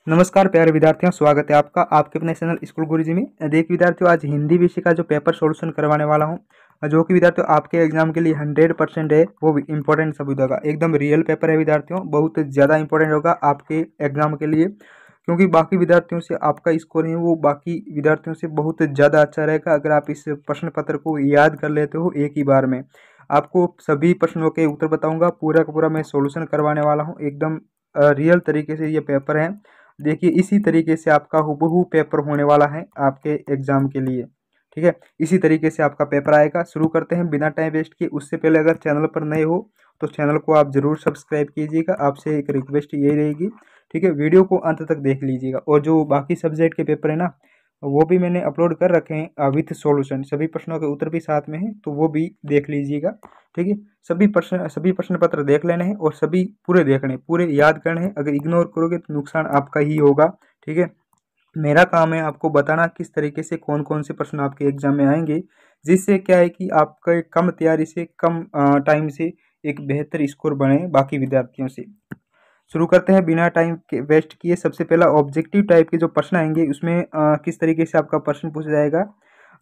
नमस्कार प्यारे विद्यार्थियों, स्वागत है आपका आपके अपने चैनल स्कूल गुरुजी में। देखिए विद्यार्थियों, आज हिंदी विषय का जो पेपर सॉल्यूशन करवाने वाला हूं, जो कि विद्यार्थियों आपके एग्जाम के लिए 100% है, वो भी इंपॉर्टेंट साबित होगा। एकदम रियल पेपर है विद्यार्थियों, बहुत ज़्यादा इंपॉर्टेंट होगा आपके एग्जाम के लिए, क्योंकि बाकी विद्यार्थियों से आपका स्कोर है वो बाकी विद्यार्थियों से बहुत ज़्यादा अच्छा रहेगा अगर आप इस प्रश्न पत्र को याद कर लेते हो एक ही बार में। आपको सभी प्रश्नों के उत्तर बताऊँगा, पूरा का पूरा मैं सोल्यूशन करवाने वाला हूँ। एकदम रियल तरीके से ये पेपर है। देखिए इसी तरीके से आपका हूबहू पेपर होने वाला है आपके एग्जाम के लिए, ठीक है। इसी तरीके से आपका पेपर आएगा। शुरू करते हैं बिना टाइम वेस्ट किए। उससे पहले अगर चैनल पर नए हो तो चैनल को आप ज़रूर सब्सक्राइब कीजिएगा। आपसे एक रिक्वेस्ट यही रहेगी, ठीक है। वीडियो को अंत तक देख लीजिएगा। और जो बाकी सब्जेक्ट के पेपर है ना, वो भी मैंने अपलोड कर रखे हैं विथ सॉल्यूशन, सभी प्रश्नों के उत्तर भी साथ में हैं, तो वो भी देख लीजिएगा, ठीक है। सभी प्रश्न पत्र देख लेने हैं और सभी पूरे देखने, पूरे याद करने हैं। अगर इग्नोर करोगे तो नुकसान आपका ही होगा, ठीक है। मेरा काम है आपको बताना किस तरीके से कौन कौन से प्रश्न आपके एग्जाम में आएंगे, जिससे क्या है कि आपका कम तैयारी से कम टाइम से एक बेहतर स्कोर बने बाकी विद्यार्थियों से। शुरू करते हैं बिना टाइम के वेस्ट किए। सबसे पहला ऑब्जेक्टिव टाइप के जो प्रश्न आएंगे उसमें किस तरीके से आपका प्रश्न पूछा जाएगा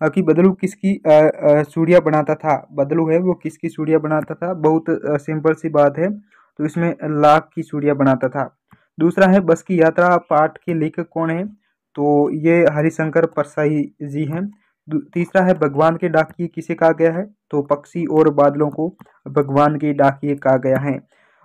कि बदलू किसकी चूड़ियाँ बनाता था। बदलू है वो किसकी चूड़ियाँ बनाता था, बहुत सिंपल सी बात है। तो इसमें लाख की चूड़ियाँ बनाता था। दूसरा है बस की यात्रा पाठ के लेखक कौन है, तो ये हरिशंकर परसाई जी हैं। तीसरा है भगवान के डाकिए किसे कहा गया है, तो पक्षी और बादलों को भगवान के डाकिए कहा गया है।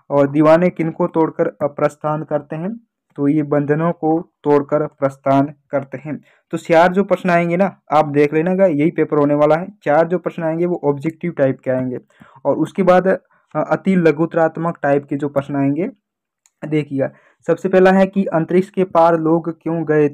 और दीवाने किनको तोड़कर प्रस्थान करते हैं, तो ये बंधनों को तोड़कर प्रस्थान करते हैं। तो चार जो प्रश्न आएंगे ना, आप देख लेना का यही पेपर होने वाला है। चार जो प्रश्न आएंगे वो ऑब्जेक्टिव टाइप के आएंगे। और उसके बाद अति लघुत्रात्मक टाइप के जो प्रश्न आएंगे, देखिएगा। सबसे पहला है कि अंतरिक्ष के पार लोग क्यों गए।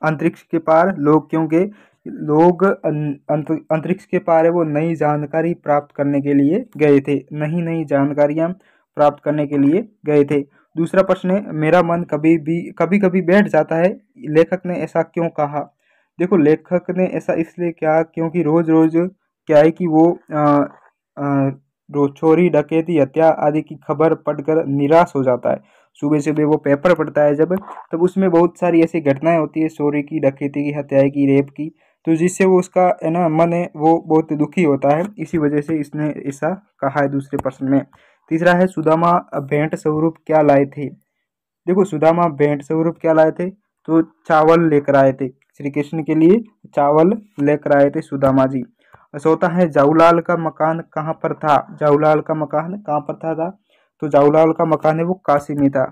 अंतरिक्ष के पार लोग क्यों गए। लोग अंतरिक्ष के पार है वो नई जानकारी प्राप्त करने के लिए गए थे, नई जानकारियां प्राप्त करने के लिए गए थे। दूसरा प्रश्न है मेरा मन कभी कभी बैठ जाता है, लेखक ने ऐसा क्यों कहा। देखो लेखक ने ऐसा इसलिए क्या, क्योंकि रोज रोज क्या है कि वो चोरी डकैती हत्या आदि की खबर पढ़कर निराश हो जाता है। सुबह सुबह वो पेपर पढ़ता है जब, तब उसमें बहुत सारी ऐसी घटनाएं होती है, चोरी की, डकैती की, हत्या की, रेप की, तो जिससे वो उसका है ना मन है वो बहुत दुखी होता है। इसी वजह से इसने ऐसा कहा है दूसरे प्रश्न में। तीसरा है सुदामा भेंट स्वरूप क्या लाए थे। देखो सुदामा भेंट स्वरूप क्या लाए थे, तो चावल लेकर आए थे। श्री कृष्ण के लिए चावल लेकर आए थे सुदामा जी। चौथा है जाऊलाल का मकान कहाँ पर था। जाऊलाल का मकान कहाँ पर था, तो जाऊलाल का मकान है वो काशी में था।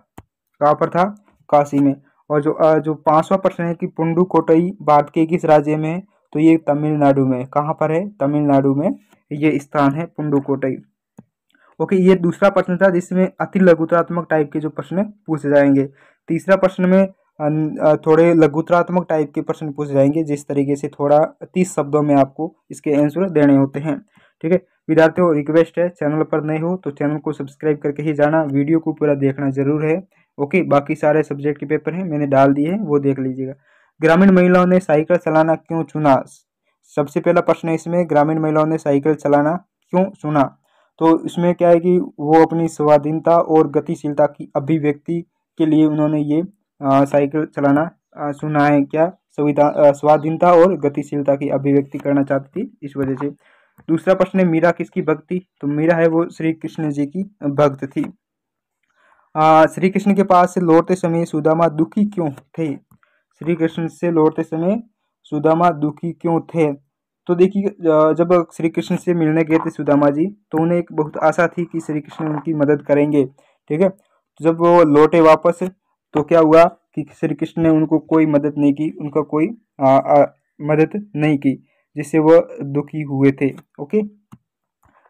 कहाँ पर था, काशी में। और जो पांचवा प्रश्न है कि पुंडुकोट्टई भारत के किस राज्य में है, तो ये तमिलनाडु में। कहाँ पर है, तमिलनाडु में ये स्थान है पुंडुकोट्टई। ओके, ये दूसरा प्रश्न था जिसमें अति लघुत्रात्मक टाइप के जो प्रश्न पूछे जाएंगे। तीसरा प्रश्न में थोड़े लघुत्रात्मक टाइप के प्रश्न पूछे जाएंगे, जिस तरीके से थोड़ा 30 शब्दों में आपको इसके आंसर देने होते हैं, ठीक है। विद्यार्थियों रिक्वेस्ट है, चैनल पर नए हो तो चैनल को सब्सक्राइब करके ही जाना, वीडियो को पूरा देखना जरूर है। ओके, बाकी सारे सब्जेक्ट के पेपर हैं मैंने डाल दिए हैं, वो देख लीजिएगा। ग्रामीण महिलाओं ने साइकिल चलाना क्यों चुना। सबसे पहला प्रश्न है इसमें, ग्रामीण महिलाओं ने साइकिल चलाना क्यों चुना। तो इसमें क्या है कि वो अपनी स्वाधीनता और गतिशीलता की अभिव्यक्ति के लिए उन्होंने ये साइकिल चलाना चुना है। क्या स्वाधीनता और गतिशीलता की अभिव्यक्ति करना चाहती थी, इस वजह से। दूसरा प्रश्न है मीरा किसकी भक्त थी, तो मीरा है वो श्री कृष्ण जी की भक्त थी। श्री कृष्ण के पास से लौटते समय सुदामा दुखी क्यों थे। श्री कृष्ण से लौटते समय सुदामा दुखी क्यों थे। तो देखिए जब श्री कृष्ण से मिलने गए थे सुदामा जी, तो उन्हें एक बहुत आशा थी कि श्री कृष्ण उनकी मदद करेंगे, ठीक है। जब वो लौटे वापस, तो क्या हुआ कि श्री कृष्ण ने उनको कोई मदद नहीं की, उनका कोई मदद नहीं की, जिससे वो दुखी हुए थे। ओके,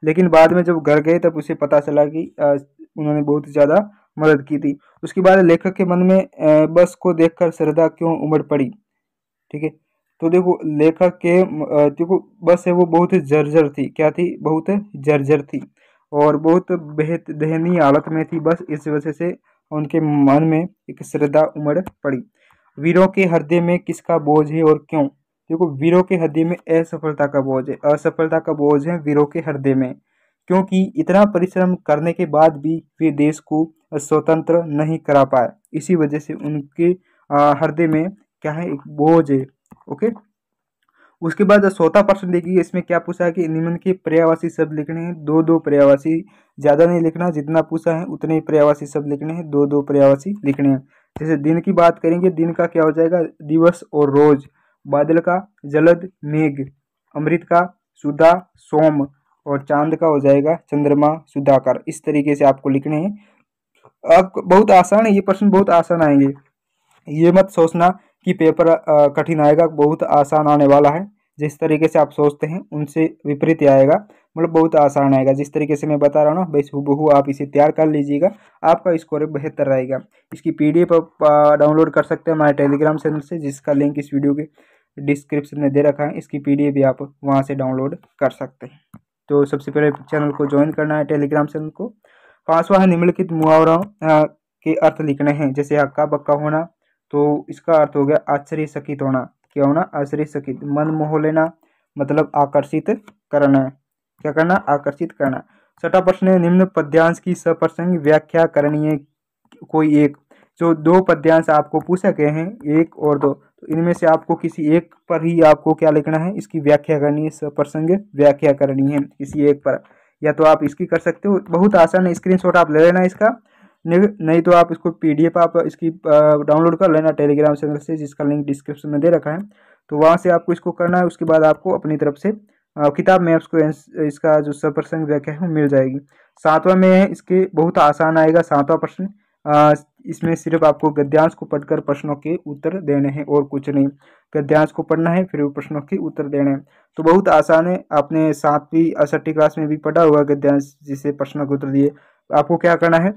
लेकिन बाद में जब घर गए तब उसे पता चला कि उन्होंने बहुत ज़्यादा मदद की थी। उसके बाद लेखक के मन में बस को देखकर श्रद्धा क्यों उमड़ पड़ी, ठीक है। तो देखो लेखक के देखो बस है वो बहुत जर्जर थी, क्या थी, बहुत जर्जर थी और बहुत बेहद दयनीय हालत में थी बस, इस वजह से उनके मन में एक श्रद्धा उमड़ पड़ी। वीरों के हृदय में किसका बोझ है और क्यों। देखो वीरों के हृदय में असफलता का बोझ है, असफलता का बोझ है वीरों के हृदय में, क्योंकि इतना परिश्रम करने के बाद भी वे देश को स्वतंत्र नहीं करा पाए। इसी वजह से उनके हृदय में क्या है, एक बोझ है। ओके, उसके बाद 14% देखिए इसमें क्या पूछा है कि निम्न के पर्यायवाची शब्द लिखने हैं। दो दो पर्यायवाची, ज़्यादा नहीं लिखना, जितना पूछा है उतने ही पर्यायवाची शब्द लिखने हैं, दो दो पर्यायवाची लिखने हैं। जैसे दिन की बात करेंगे, दिन का क्या हो जाएगा, दिवस और रोज। बादल का जलद मेघ, अमृत का सुधा सोम, और चांद का हो जाएगा चंद्रमा सुधाकर। इस तरीके से आपको लिखने हैं। आप बहुत आसान है, ये प्रश्न बहुत आसान आएंगे। ये मत सोचना कि पेपर कठिन आएगा, बहुत आसान आने वाला है। जिस तरीके से आप सोचते हैं उनसे विपरीत ही आएगा, मतलब बहुत आसान आएगा। जिस तरीके से मैं बता रहा हूँ ना, बस हूबहू आप इसे तैयार कर लीजिएगा, आपका स्कोर बेहतर रहेगा। इसकी पीडीएफ आप डाउनलोड कर सकते हैं हमारे टेलीग्राम चैनल से, जिसका लिंक इस वीडियो के डिस्क्रिप्शन में दे रखा है। इसकी पीडीएफ भी आप वहाँ से डाउनलोड कर सकते हैं। तो सबसे पहले चैनल को ज्वाइन करना है, टेलीग्राम चैनल को। 5वां है निम्नलिखित मुहावरों के अर्थ लिखने हैं। जैसे हक्का बक्का होना, तो इसका अर्थ हो गया आश्चर्यचकित होना। क्या होना, आश्चर्यचकित। मन मोह लेना, मतलब आकर्षित करना। क्या करना, आकर्षित करना। 6वां प्रश्न है निम्न पद्यांश की सप्रसंग व्याख्या करनी है कोई एक। जो दो पद्यांश आपको पूछा गए हैं, एक और दो, तो इनमें से आपको किसी एक पर ही आपको क्या लिखना है, इसकी व्याख्या करनी है, सप्रसंग व्याख्या करनी है किसी एक पर। या तो आप इसकी कर सकते हो, बहुत आसान है, स्क्रीनशॉट आप ले लेना इसका। नहीं तो आप इसको पीडीएफ आप इसकी डाउनलोड कर लेना टेलीग्राम चैनल से, जिसका लिंक डिस्क्रिप्शन में दे रखा है। तो वहाँ से आपको इसको करना है। उसके बाद आपको अपनी तरफ से किताब में आपको इसका जो सप्रसंग व्याख्या है वो मिल जाएगी। 7वां में है, इसके बहुत आसान आएगा 7वां प्रश्न। इसमें सिर्फ आपको गद्यांश को पढ़कर प्रश्नों के उत्तर देने हैं और कुछ नहीं। गद्यांश को पढ़ना है, फिर वो प्रश्नों के उत्तर देने हैं। तो बहुत आसान है, आपने 7वीं 6ठी क्लास में भी पढ़ा हुआ गद्यांश, जिससे प्रश्नों के उत्तर दिए। आपको क्या करना है,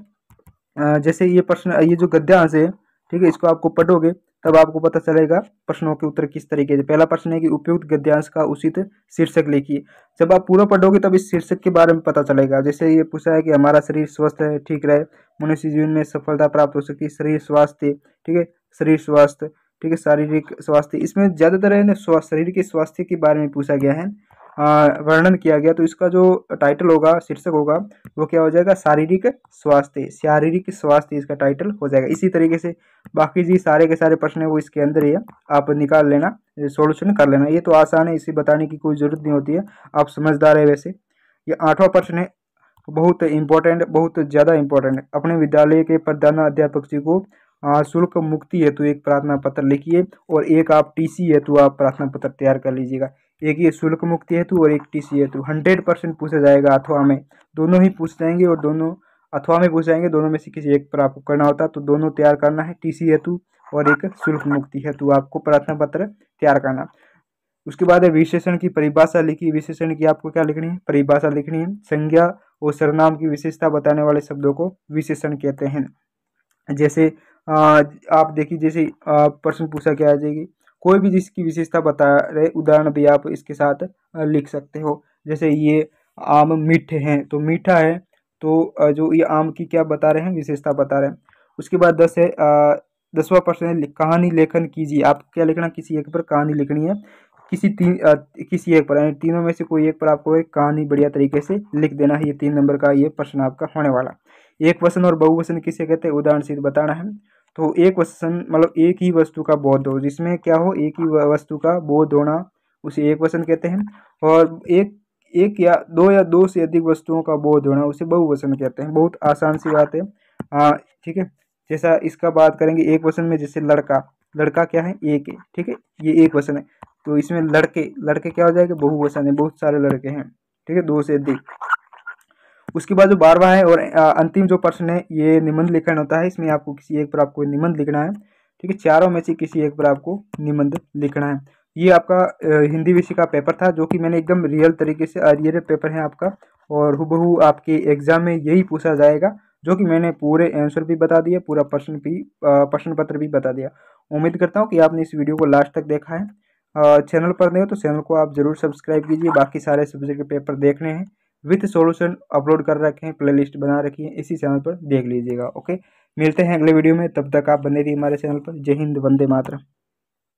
जैसे ये प्रश्न, ये जो गद्यांश है, ठीक है, इसको आपको पढ़ोगे तब आपको पता चलेगा प्रश्नों के उत्तर किस तरीके से। पहला प्रश्न है कि उपयुक्त गद्यांश का उचित शीर्षक लिखिए। जब आप पूरा पढ़ोगे तब इस शीर्षक के बारे में पता चलेगा। जैसे ये पूछा है कि हमारा शरीर स्वस्थ है, ठीक रहे, मनुष्य जीवन में सफलता प्राप्त हो सकती है, शरीर स्वास्थ्य, ठीक है, शरीर स्वास्थ्य, ठीक है, शारीरिक स्वास्थ्य। इसमें ज्यादातर है ना शरीर के स्वास्थ्य के बारे में पूछा गया है, वर्णन किया गया। तो इसका जो टाइटल होगा, शीर्षक होगा, वो क्या हो जाएगा, शारीरिक स्वास्थ्य। शारीरिक स्वास्थ्य इसका टाइटल हो जाएगा। इसी तरीके से बाकी जी सारे के सारे प्रश्न है वो इसके अंदर ही है, आप निकाल लेना, सॉल्यूशन कर लेना। ये तो आसान है, इसे बताने की कोई जरूरत नहीं होती है, आप समझदार है। वैसे ये 8वां प्रश्न है, बहुत इंपॉर्टेंट, बहुत ज़्यादा इंपॉर्टेंट है। अपने विद्यालय के प्रधान अध्यापक जी को शुल्क मुक्ति हेतु एक प्रार्थना पत्र लिखिए, और एक आप टीसी हेतु आप प्रार्थना पत्र तैयार कर लीजिएगा। एक ये शुल्क मुक्ति हेतु और एक टीसी हेतु। 100% पूछा जाएगा अथवा में, दोनों ही पूछ जाएंगे, और दोनों अथवा में पूछ जाएंगे, दोनों में से किसी एक पर आपको करना होता है। तो दोनों तैयार करना है, टीसी हेतु और एक शुल्क मुक्ति हेतु आपको प्रार्थना पत्र तैयार करना। उसके बाद है विशेषण की परिभाषा लिखी। विशेषण की आपको क्या लिखनी है, परिभाषा लिखनी है। संज्ञा और सर्वनाम की विशेषता बताने वाले शब्दों को विशेषण कहते हैं। जैसे आप देखिए, जैसे प्रश्न पूछा क्या आ जाएगी, कोई भी जिसकी विशेषता बता रहे उदाहरण भी आप इसके साथ लिख सकते हो। जैसे ये आम मीठे हैं, तो मीठा है, तो जो ये आम की क्या बता रहे हैं, विशेषता बता रहे हैं। उसके बाद 10 है 10वां प्रश्न है कहानी लेखन कीजिए। आपको क्या लिखना, किसी एक पर कहानी लिखनी है, किसी एक पर, यानी तीनों में से कोई एक पर आपको एक कहानी बढ़िया तरीके से लिख देना है। ये 3 नंबर का ये प्रश्न आपका होने वाला। एक वचन और बहुवचन किसे कहते हैं, उदाहरण से बताना है। तो एक वचन मतलब एक ही वस्तु का बोध हो, जिसमें क्या हो, एक ही वस्तु का बोध होना, उसे एक वचन कहते हैं। और एक या दो से अधिक वस्तुओं का बोध होना, उसे बहुवचन कहते हैं। बहुत आसान सी बात है, ठीक है। जैसा इसका बात करेंगे एक वचन में, जैसे लड़का, लड़का क्या है, एक है, ठीक है, ये एक वचन है। तो इसमें लड़के क्या हो जाएगा, बहुवचन है, बहुत सारे लड़के हैं, ठीक है, 2 से अधिक। उसके बाद जो 12वां है और अंतिम जो प्रश्न है, ये निबंध लेखन होता है। इसमें आपको किसी एक पर आपको निबंध लिखना है, ठीक है, चारों में से किसी एक पर आपको निबंध लिखना है। ये आपका हिंदी विषय का पेपर था, जो कि मैंने एकदम रियल तरीके से, रियल पेपर है आपका, और हूबहू आपके एग्जाम में यही पूछा जाएगा, जो कि मैंने पूरे आंसर भी बता दिए, पूरा प्रश्न पत्र भी बता दिया। उम्मीद करता हूँ कि आपने इस वीडियो को लास्ट तक देखा है। चैनल पर नहीं हो तो चैनल को आप जरूर सब्सक्राइब कीजिए। बाकी सारे सब्जेक्ट के पेपर देखने हैं, विथ सॉल्यूशन अपलोड कर रखे हैं, प्लेलिस्ट बना रखी है, इसी चैनल पर देख लीजिएगा। ओके, मिलते हैं अगले वीडियो में, तब तक आप बने रहिए हमारे चैनल पर। जय हिंद, वंदे मातरम।